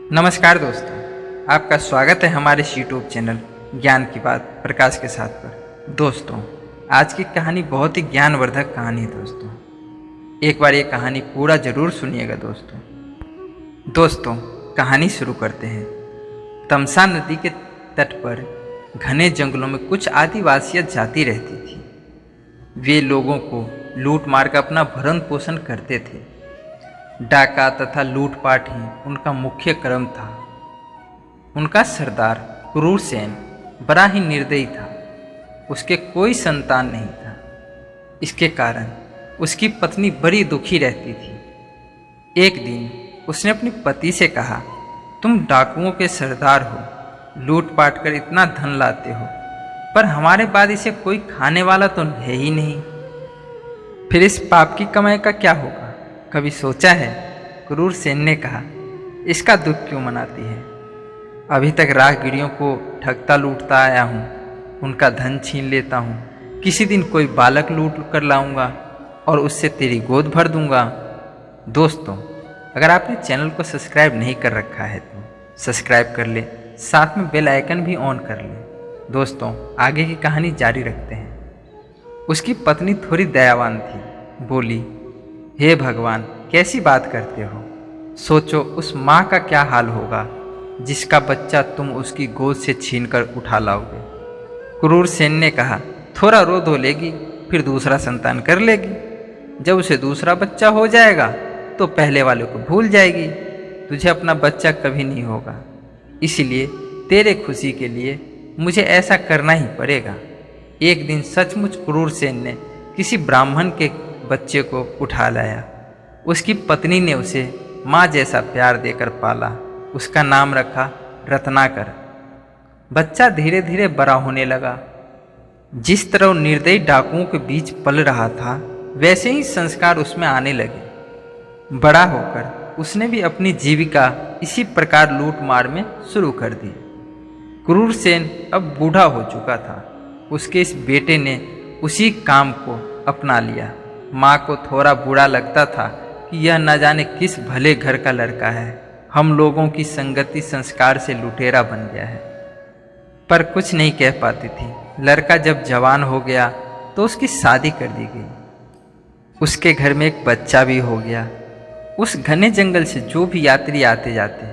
नमस्कार दोस्तों, आपका स्वागत है हमारे यूट्यूब चैनल ज्ञान की बात प्रकाश के साथ पर। दोस्तों, आज की कहानी बहुत ही ज्ञानवर्धक कहानी है। दोस्तों, एक बार ये कहानी पूरा ज़रूर सुनिएगा। दोस्तों, कहानी शुरू करते हैं। तमसा नदी के तट पर घने जंगलों में कुछ आदिवासी जाति रहती थी। वे लोगों को लूट मार कर अपना भरण पोषण करते थे। डाका तथा लूटपाट ही उनका मुख्य कर्म था। उनका सरदार क्रूर सेन बड़ा ही निर्दयी था। उसके कोई संतान नहीं था। इसके कारण उसकी पत्नी बड़ी दुखी रहती थी। एक दिन उसने अपने पति से कहा, तुम डाकुओं के सरदार हो, लूटपाट कर इतना धन लाते हो, पर हमारे बाद इसे कोई खाने वाला तो है ही नहीं। फिर इस पाप की कमाई का क्या होगा, कभी सोचा है? क्रूर सेन ने कहा, इसका दुख क्यों मनाती है? अभी तक राहगीरियों को ठगता लूटता आया हूँ, उनका धन छीन लेता हूँ। किसी दिन कोई बालक लूट कर लाऊंगा और उससे तेरी गोद भर दूंगा। दोस्तों, अगर आपने चैनल को सब्सक्राइब नहीं कर रखा है तो सब्सक्राइब कर ले, साथ में बेल आइकन भी ऑन कर ले। दोस्तों, आगे की कहानी जारी रखते हैं। उसकी पत्नी थोड़ी दयावान थी। बोली, हे भगवान, कैसी बात करते हो? सोचो उस माँ का क्या हाल होगा जिसका बच्चा तुम उसकी गोद से छीनकर उठा लाओगे। क्रूर सेन ने कहा, थोड़ा रो धो लेगी, फिर दूसरा संतान कर लेगी। जब उसे दूसरा बच्चा हो जाएगा तो पहले वाले को भूल जाएगी। तुझे अपना बच्चा कभी नहीं होगा, इसलिए तेरे खुशी के लिए मुझे ऐसा करना ही पड़ेगा। एक दिन सचमुच क्रूर सेन ने किसी ब्राह्मण के बच्चे को उठा लाया। उसकी पत्नी ने उसे माँ जैसा प्यार देकर पाला। उसका नाम रखा रत्नाकर। बच्चा धीरे धीरे बड़ा होने लगा। जिस तरह निर्दयी डाकुओं के बीच पल रहा था, वैसे ही संस्कार उसमें आने लगे। बड़ा होकर उसने भी अपनी जीविका इसी प्रकार लूट मार में शुरू कर दी। क्रूर सेन अब बूढ़ा हो चुका था। उसके इस बेटे ने उसी काम को अपना लिया। माँ को थोड़ा बुरा लगता था कि यह न जाने किस भले घर का लड़का है, हम लोगों की संगति संस्कार से लुटेरा बन गया है। पर कुछ नहीं कह पाती थी। लड़का जब जवान हो गया तो उसकी शादी कर दी गई। उसके घर में एक बच्चा भी हो गया। उस घने जंगल से जो भी यात्री आते जाते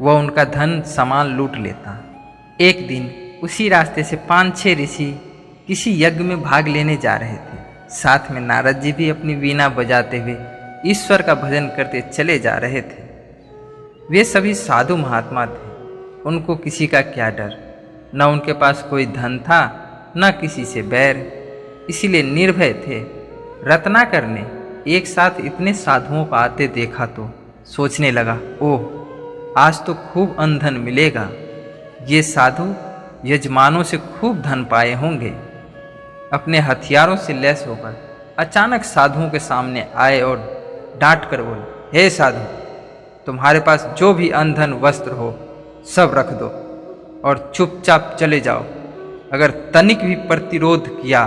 वह उनका धन सामान लूट लेता। एक दिन उसी रास्ते से 5-6 ऋषि किसी यज्ञ में भाग लेने जा रहे थे। साथ में नारद जी भी अपनी वीणा बजाते हुए ईश्वर का भजन करते चले जा रहे थे। वे सभी साधु महात्मा थे। उनको किसी का क्या डर, न उनके पास कोई धन था, न किसी से बैर, इसीलिए निर्भय थे। रत्नाकर ने एक साथ इतने साधुओं को आते देखा तो सोचने लगा, ओह, आज तो खूब अन्न धन मिलेगा। ये साधु यजमानों से खूब धन पाए होंगे। अपने हथियारों से लैस होकर अचानक साधुओं के सामने आए और डांट कर बोले, हे साधु, तुम्हारे पास जो भी अन्न धन वस्त्र हो सब रख दो और चुपचाप चले जाओ। अगर तनिक भी प्रतिरोध किया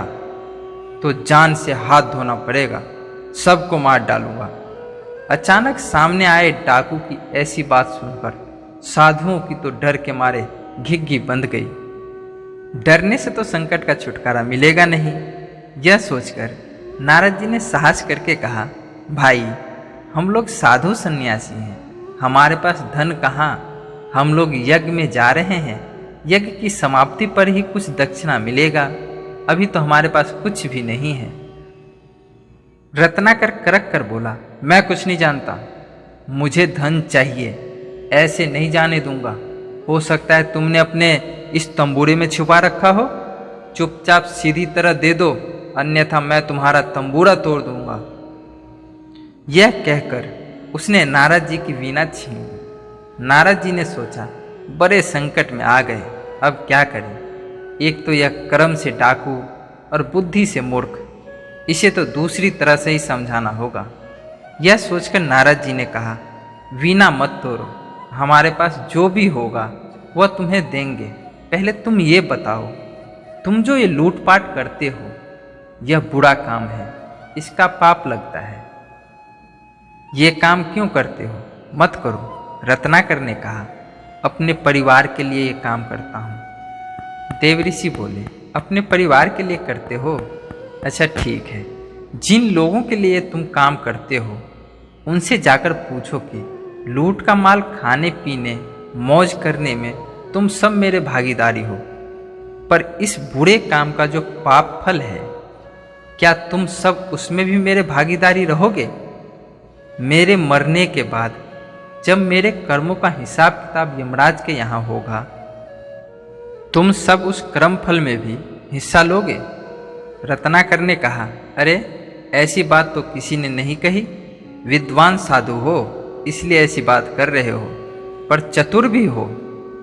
तो जान से हाथ धोना पड़ेगा, सबको मार डालूंगा। अचानक सामने आए डाकू की ऐसी बात सुनकर साधुओं की तो डर के मारे घिघी बंध गई। डरने से तो संकट का छुटकारा मिलेगा नहीं। यह सोचकर नारद जी ने साहस करके कहा, भाई, हम लोग साधु सन्यासी हैं, हमारे पास धन कहाँ? हम लोग यज्ञ में जा रहे हैं। यज्ञ की समाप्ति पर ही कुछ दक्षिणा मिलेगा, अभी तो हमारे पास कुछ भी नहीं है। रत्नाकर करक कर बोला, मैं कुछ नहीं जानता, मुझे धन चाहिए, ऐसे नहीं जाने दूंगा। हो सकता है तुमने अपने इस तंबूरे में छुपा रखा हो। चुपचाप सीधी तरह दे दो, अन्यथा मैं तुम्हारा तंबूरा तोड़ दूंगा। यह कहकर उसने नारद जी की वीणा छीन ली। नारद जी ने सोचा, बड़े संकट में आ गए, अब क्या करें? एक तो यह कर्म से डाकू और बुद्धि से मूर्ख, इसे तो दूसरी तरह से ही समझाना होगा। यह सोचकर नारद जी ने कहा, वीणा मत तोड़ो, हमारे पास जो भी होगा वह तुम्हें देंगे। पहले तुम ये बताओ, तुम जो ये लूटपाट करते हो यह बुरा काम है, इसका पाप लगता है। ये काम क्यों करते हो? मत करो। रत्नाकर ने कहा, अपने परिवार के लिए ये काम करता हूँ। देवऋषि बोले, अपने परिवार के लिए करते हो? अच्छा ठीक है, जिन लोगों के लिए तुम काम करते हो उनसे जाकर पूछो कि लूट का माल खाने पीने मौज करने में तुम सब मेरे भागीदारी हो, पर इस बुरे काम का जो पाप फल है, क्या तुम सब उसमें भी मेरे भागीदारी रहोगे? मेरे मरने के बाद जब मेरे कर्मों का हिसाब किताब यमराज के यहाँ होगा, तुम सब उस कर्म फल में भी हिस्सा लोगे? रत्नाकर ने कहा, अरे ऐसी बात तो किसी ने नहीं कही। विद्वान साधु हो इसलिए ऐसी बात कर रहे हो, पर चतुर भी हो।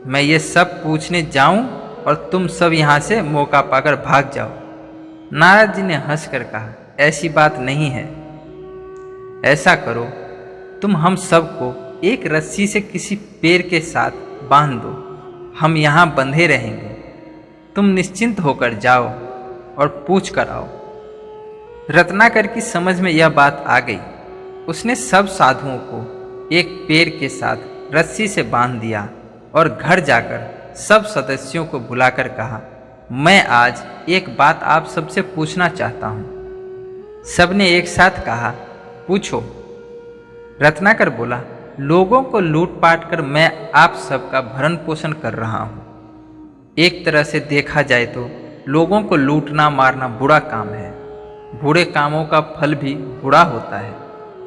मैं ये सब पूछने जाऊं और तुम सब यहाँ से मौका पाकर भाग जाओ। नारद जी ने हंसकर कहा, ऐसी बात नहीं है। ऐसा करो, तुम हम सबको एक रस्सी से किसी पेड़ के साथ बांध दो, हम यहाँ बंधे रहेंगे। तुम निश्चिंत होकर जाओ और पूछ कर आओ। रत्नाकर की समझ में यह बात आ गई। उसने सब साधुओं को एक पेड़ के साथ रस्सी से बांध दिया और घर जाकर सब सदस्यों को बुलाकर कहा, मैं आज एक बात आप सबसे पूछना चाहता हूँ। सबने एक साथ कहा, पूछो। रत्नाकर बोला, लोगों को लूट पाट कर मैं आप सबका भरण पोषण कर रहा हूँ। एक तरह से देखा जाए तो लोगों को लूटना मारना बुरा काम है। बुरे कामों का फल भी बुरा होता है।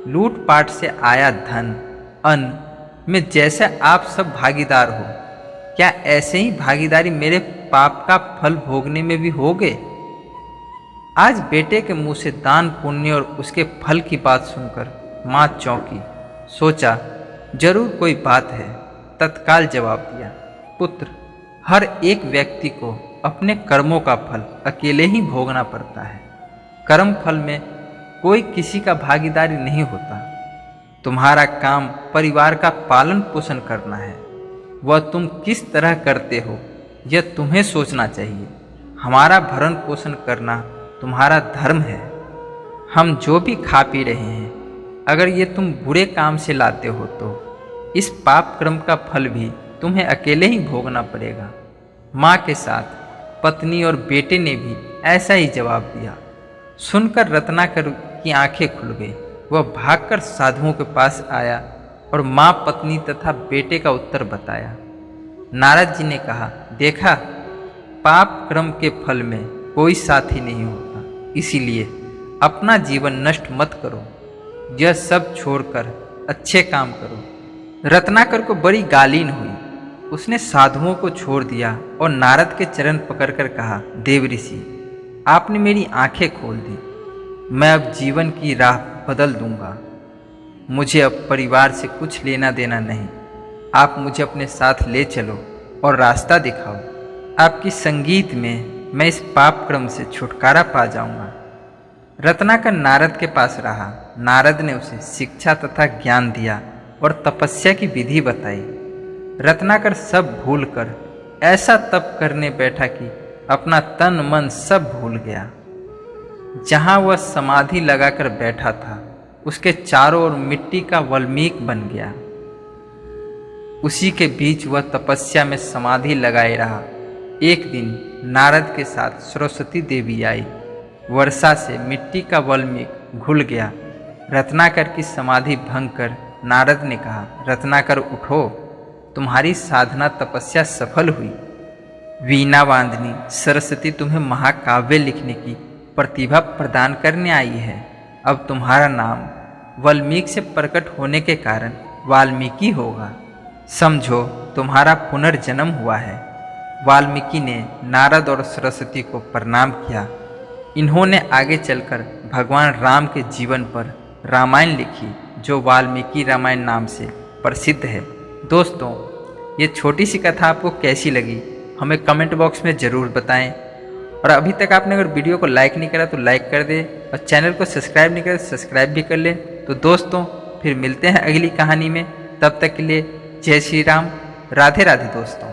लूट पाट से आया धन अन्न में जैसे आप सब भागीदार हो, क्या ऐसे ही भागीदारी मेरे पाप का फल भोगने में भी होगे? आज बेटे के मुंह से दान पुण्य और उसके फल की बात सुनकर माँ चौंकी। सोचा जरूर कोई बात है। तत्काल जवाब दिया, पुत्र, हर एक व्यक्ति को अपने कर्मों का फल अकेले ही भोगना पड़ता है। कर्म फल में कोई किसी का भागीदारी नहीं होता। तुम्हारा काम परिवार का पालन पोषण करना है। वह तुम किस तरह करते हो यह तुम्हें सोचना चाहिए। हमारा भरण पोषण करना तुम्हारा धर्म है। हम जो भी खा पी रहे हैं, अगर ये तुम बुरे काम से लाते हो तो इस पाप कर्म का फल भी तुम्हें अकेले ही भोगना पड़ेगा। माँ के साथ पत्नी और बेटे ने भी ऐसा ही जवाब दिया। सुनकर रत्नाकर की आंखें खुल गई। वह भागकर साधुओं के पास आया और माँ, पत्नी तथा बेटे का उत्तर बताया। नारद जी ने कहा, देखा, पाप कर्म के फल में कोई साथी नहीं होता, इसीलिए अपना जीवन नष्ट मत करो। यह सब छोड़कर अच्छे काम करो। रत्नाकर को बड़ी गालीन हुई। उसने साधुओं को छोड़ दिया और नारद के चरण पकड़कर कहा, देवऋषि, आपने मेरी आंखें खोल दी। मैं अब जीवन की राह बदल दूंगा। मुझे अब परिवार से कुछ लेना देना नहीं। आप मुझे अपने साथ ले चलो और रास्ता दिखाओ। आपकी संगीत में मैं इस पाप क्रम से छुटकारा पा जाऊंगा। रत्नाकर नारद के पास रहा। नारद ने उसे शिक्षा तथा ज्ञान दिया और तपस्या की विधि बताई। रत्नाकर सब भूलकर ऐसा तप करने बैठा कि अपना तन मन सब भूल गया। जहाँ वह समाधि लगाकर बैठा था, उसके चारों ओर मिट्टी का वल्मीक बन गया। उसी के बीच वह तपस्या में समाधि लगाए रहा। एक दिन नारद के साथ सरस्वती देवी आई। वर्षा से मिट्टी का वल्मीक घुल गया। रत्नाकर की समाधि भंग कर नारद ने कहा, रत्नाकर उठो, तुम्हारी साधना तपस्या सफल हुई। वीणा वादनी सरस्वती तुम्हें महाकाव्य लिखने की प्रतिभा प्रदान करने आई है। अब तुम्हारा नाम वाल्मीकि से प्रकट होने के कारण वाल्मीकि होगा। समझो तुम्हारा पुनर्जन्म हुआ है। वाल्मीकि ने नारद और सरस्वती को प्रणाम किया। इन्होंने आगे चलकर भगवान राम के जीवन पर रामायण लिखी, जो वाल्मीकि रामायण नाम से प्रसिद्ध है। दोस्तों, ये छोटी सी कथा आपको कैसी लगी हमें कमेंट बॉक्स में ज़रूर बताएं। और अभी तक आपने अगर वीडियो को लाइक नहीं करा तो लाइक कर दें और चैनल को सब्सक्राइब नहीं करा तो सब्सक्राइब भी कर लें। तो दोस्तों, फिर मिलते हैं अगली कहानी में। तब तक के लिए जय श्री राम, राधे राधे दोस्तों।